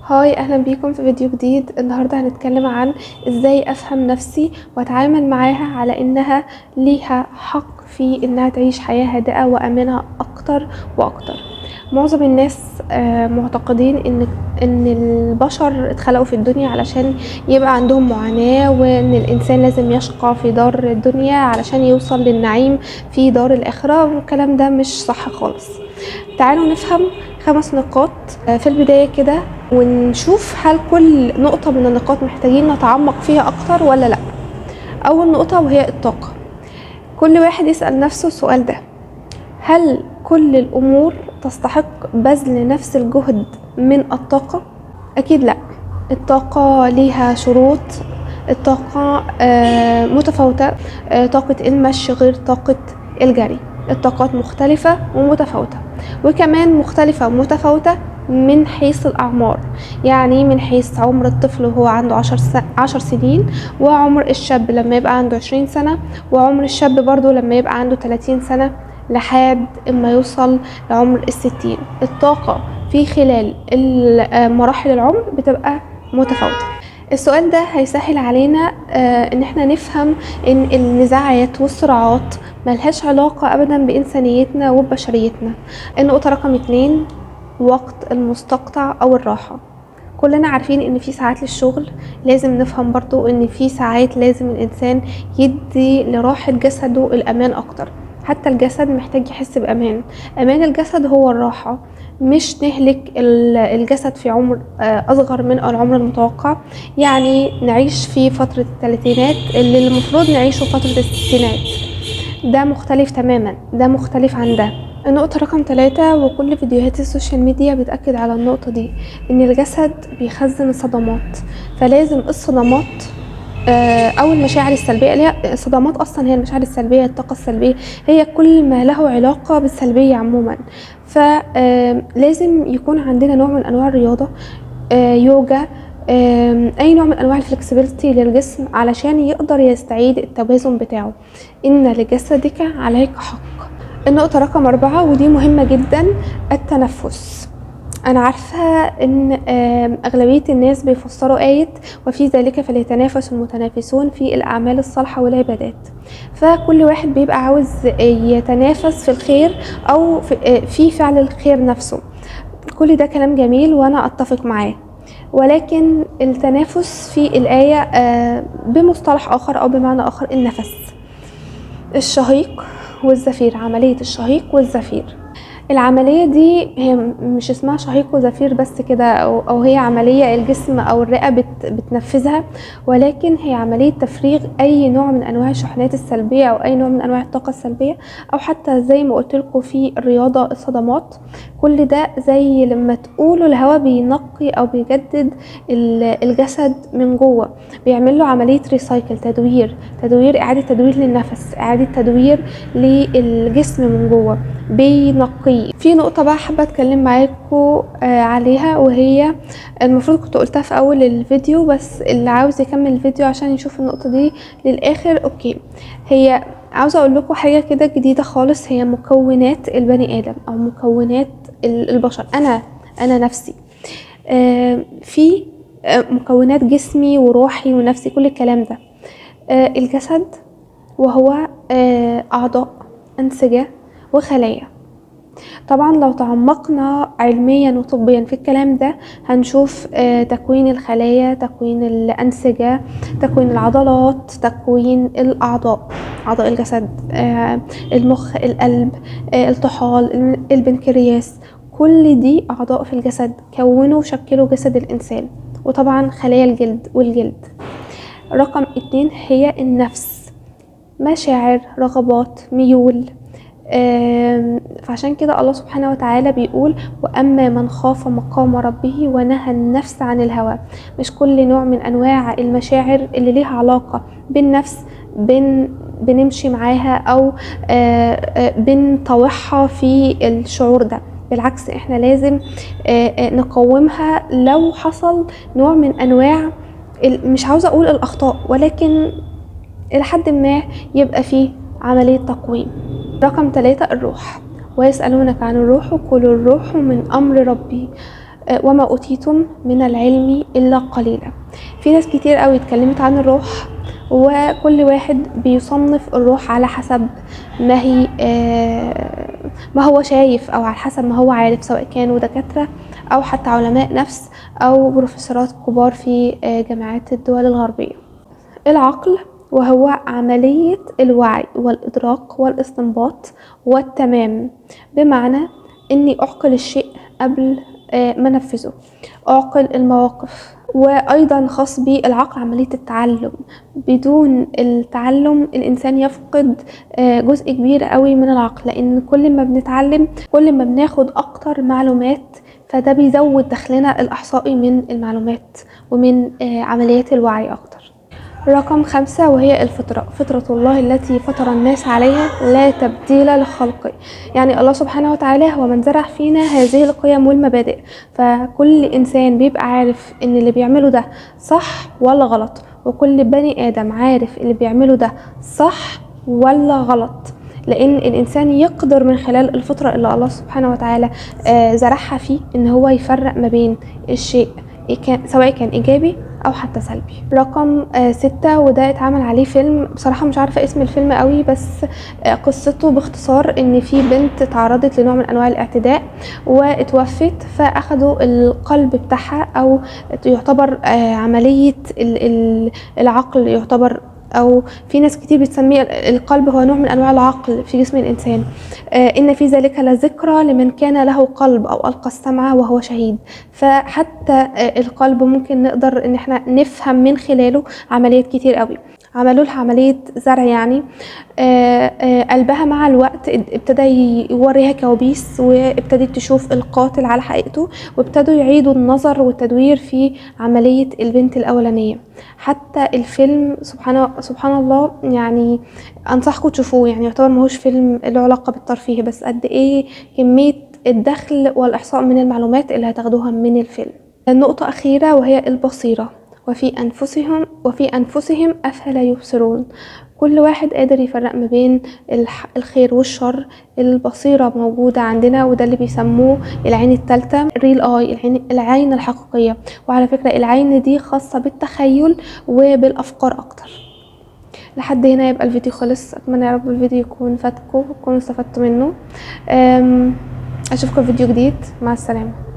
هاي، اهلا بيكم في فيديو جديد. النهارده هنتكلم عن ازاي افهم نفسي واتعامل معاها على انها ليها حق في انها تعيش حياة هادئة وامنة اكتر واكتر. معظم الناس معتقدين ان البشر اتخلقوا في الدنيا علشان يبقى عندهم معاناة، وان الانسان لازم يشقى في دار الدنيا علشان يوصل للنعيم في دار الاخرة، والكلام ده مش صح خالص. تعالوا نفهم 5 نقاط في البداية كده، ونشوف هل كل نقطة من النقاط محتاجين نتعمق فيها أكتر ولا لأ. أول نقطة وهي الطاقة. كل واحد يسأل نفسه السؤال ده: هل كل الأمور تستحق بذل نفس الجهد من الطاقة؟ أكيد لأ. الطاقة ليها شروط. الطاقة متفاوتة. طاقة المشي غير طاقة الجري. الطاقات مختلفة ومتفاوتة، وكمان مختلفة ومتفاوتة من حيث الأعمار. يعني من حيث عمر الطفل وهو عنده 10 سنين، وعمر الشاب لما يبقى عنده 20 سنة، وعمر الشاب برضو لما يبقى عنده 30 سنة، لحد اما يوصل لعمر 60. الطاقة في خلال مراحل العمر بتبقى متفاوتة. السؤال ده هيسهل علينا ان احنا نفهم ان النزاعات والصراعات ملهاش علاقة ابدا بانسانيتنا وببشريتنا. النقطة رقم 2: وقت المستقطع او الراحة. كلنا عارفين ان في ساعات للشغل، لازم نفهم برضو ان في ساعات لازم الانسان يدي لراحة جسده الامان اكتر. حتى الجسد محتاج يحس بامان. امان الجسد هو الراحة، مش نهلك الجسد في عمر اصغر من العمر المتوقع. يعني نعيش في فترة الثلاثينات اللي المفروض نعيشه فترة الستينات. ده مختلف تماما، ده مختلف عن ده. النقطة رقم 3، وكل فيديوهات السوشيال ميديا بتأكد على النقطة دي، ان الجسد بيخزن الصدمات. فلازم الصدمات او المشاعر السلبية، اللي هي الصدمات اصلا هي المشاعر السلبية، الطاقة السلبية، هي كل ما له علاقة بالسلبية عموما. فلازم يكون عندنا نوع من انواع الرياضة، يوجا، اي نوع من انواع الفلكسبيليتي للجسم علشان يقدر يستعيد التوازن بتاعه. ان لجسدك عليك حق. النقطة رقم 4، ودي مهمة جدا: التنفس. انا عارفة ان اغلبية الناس بيفسروا آية وفي ذلك فليتنافس المتنافسون في الاعمال الصالحة والعبادات. فكل واحد بيبقى عاوز يتنافس في الخير او في فعل الخير نفسه. كل ده كلام جميل وانا اتفق معاه، ولكن التنافس في الآية بمصطلح آخر أو بمعنى آخر النفس. الشهيق والزفير، عملية الشهيق والزفير. العملية دي هي مش اسمها شهيق وزفير بس كده، أو هي عملية الجسم أو الرئة بتنفذها، ولكن هي عملية تفريغ أي نوع من أنواع الشحنات السلبية أو أي نوع من أنواع الطاقة السلبية، أو حتى زي ما قلت لكم في الرياضة الصدمات. كل ده زي لما تقولوا الهواء بينقي أو بيجدد الجسد من جوه، بيعمل له عملية ريسايكل، تدوير إعادة تدوير للنفس، إعادة تدوير للجسم من جوه، بينقيه. في نقطة بقى حابة اتكلم معاكم عليها، وهي المفروض كنت قلتها في اول الفيديو، بس اللي عاوز يكمل الفيديو عشان يشوف النقطة دي للاخر اوكي. هي عاوزة اقول لكم حاجة كده جديدة خالص، هي مكونات البني ادم او مكونات البشر. انا نفسي في مكونات جسمي وروحي ونفسي، كل الكلام ده. الجسد وهو اعضاء، انسجة وخلايا. طبعا لو تعمقنا علميا وطبيا في الكلام ده هنشوف تكوين الخلايا، تكوين الأنسجة، تكوين العضلات، تكوين الأعضاء، أعضاء الجسد، المخ، القلب، الطحال، البنكرياس. كل دي أعضاء في الجسد كونوا وشكلوا جسد الإنسان. وطبعا خلايا الجلد والجلد. رقم 2 هي النفس، مشاعر، رغبات، ميول. فعشان كده الله سبحانه وتعالى بيقول: وأما من خاف مقام ربه ونهى النفس عن الهوى. مش كل نوع من أنواع المشاعر اللي ليها علاقة بالنفس بنمشي معاها أو بنطوعها في الشعور ده. بالعكس، احنا لازم نقومها لو حصل نوع من أنواع، مش عاوزة أقول الأخطاء، ولكن إلى حد ما يبقى فيه عملية تقويم. رقم 3 الروح. ويسألونك عن الروح قل الروح من أمر ربي. وما أوتيتم من العلم إلا قليلا. في ناس كتير قوي اتكلمت عن الروح، وكل واحد بيصنف الروح على حسب ما هي ما هو شايف، او على حسب ما هو عارف، سواء كانوا دكاترة او حتى علماء نفس او بروفيسورات كبار في جامعات الدول الغربية. العقل وهو عملية الوعي والإدراك والاستنباط والتمام، بمعنى إني أعقل الشيء قبل ما أنفذه، أعقل المواقف. وأيضا خاص بالعقل عملية التعلم. بدون التعلم الإنسان يفقد جزء كبير قوي من العقل، لأن كل ما بنتعلم كل ما بناخد أكتر معلومات، فده بيزود دخلنا الإحصائي من المعلومات ومن عمليات الوعي أكتر. رقم 5 وهي الفطرة. فطرة الله التي فطر الناس عليها لا تبديل لخلقه. يعني الله سبحانه وتعالى هو من زرع فينا هذه القيم والمبادئ، فكل إنسان بيبقى عارف إن اللي بيعمله ده صح ولا غلط، وكل بني آدم عارف اللي بيعمله ده صح ولا غلط، لأن الإنسان يقدر من خلال الفطرة اللي الله سبحانه وتعالى زرعها فيه إن هو يفرق ما بين الشيء سواء كان إيجابي او حتى سلبي. رقم 6 وده اتعمل عليه فيلم، بصراحة مش عارفة اسم الفيلم قوي، بس قصته باختصار ان في بنت تعرضت لنوع من انواع الاعتداء واتوفت، فاخدوا القلب بتاعها، او يعتبر عملية العقل، يعتبر، او في ناس كتير بتسميه القلب هو نوع من انواع العقل في جسم الانسان. ان في ذلك لذكرى لمن كان له قلب او القى السمع وهو شهيد. فحتى القلب ممكن نقدر ان احنا نفهم من خلاله عمليات كتير قوي. عملوا لها عملية زرع، يعني قلبها مع الوقت ابتدى يوريها كوابيس، وابتدت تشوف القاتل على حقيقته، وابتدوا يعيدوا النظر والتدوير في عملية البنت الأولانية. حتى الفيلم سبحان الله، يعني أنصحكم تشوفوه، يعني يعتبر ماهوش فيلم له علاقة بالترفيه، بس قد إيه كمية الدخل والإحصاء من المعلومات اللي هتاخدوها من الفيلم. النقطة أخيرة وهي البصيرة. وفي أنفسهم أفلا يبصرون. كل واحد قادر يفرق ما بين الخير والشر. البصيرة موجودة عندنا، وده اللي بيسموه العين الثالثة، ريل اي، العين الحقيقية. وعلى فكرة العين دي خاصة بالتخيل وبالأفكار أكتر. لحد هنا يبقى الفيديو خلص. أتمنى يا رب الفيديو يكون فاتكم وتكونوا استفدتوا منه. أشوفكم في فيديو جديد. مع السلامة.